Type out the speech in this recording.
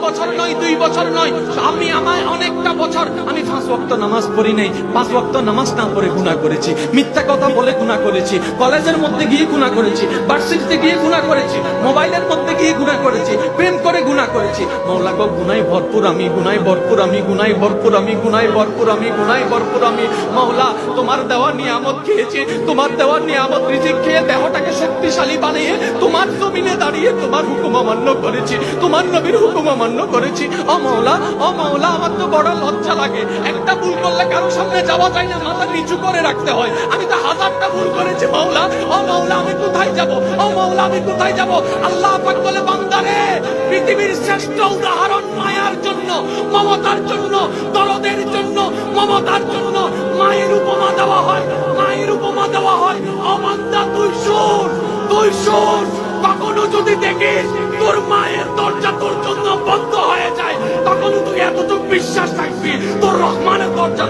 বছর নয়, 2 বছর নয়, আমি অনেকটা বছর আমি 5 ওয়াক্ত নামাজ পড়ি নাই। 5 ওয়াক্ত নামাজ না পড়ে গুনাহ করেছি, মিথ্যা কথা বলে গুনাহ করেছি, কলেজের মধ্যে গিয়ে গুনাহ করেছি, ভার্সিটিতে গিয়ে গুনাহ করেছি, মোবাইলের মধ্যে গিয়ে গুনাহ করেছি, প্রেম করে গুনাহ করেছি। মাওলা গো গুনাহে ভরপুর আমি, গুনাহে ভরপুর আমি, গুনাহে ভরপুর আমি, গুনাহে ভরপুর আমি, গুনাহে ভরপুর আমি। মাওলা তোমার দেওয়া নিয়ামত খেয়েছি, তোমার দেওয়া নিয়ামত রিজিক খেয়ে দেহটাকে শক্তিশালী বানিয়ে তোমার জমিনে দাঁড়িয়ে তোমার হুকুম অমান্য করেছি, তোমার নবীর হুকুম অমান্য করেছি। ও মাওলা, ও মাওলা, আমার তো বড় লজ্জা লাগে। একটা ভুল করলে কারো সামনে যাওয়া যায় না, মাথা নিচু করে রাখতে হয়। আমি তো 1000টা ভুল করেছি মাওলা। ও মাওলা আমি কোথায় যাব? ও মাওলা আমি কোথায় যাব? আল্লাহ পাক বলে, বান্দারে পৃথিবীর শ্রেষ্ঠ উদাহরণ মায়ার জন্য, মমতার জন্য, দরদের জন্য, মমতার জন্য মায়ের উপমা দেওয়া হয়, মায়ের উপমা দেওয়া হয়। ও বান্দা তুই শোন, তুই শোন, কখনো যদি দেখিস তোর মায়ের দরজা তোর জন্য বন্ধ হয়ে যায়, তখন তুই এতটুকু বিশ্বাস রাখবি তোর রহমানের দরজা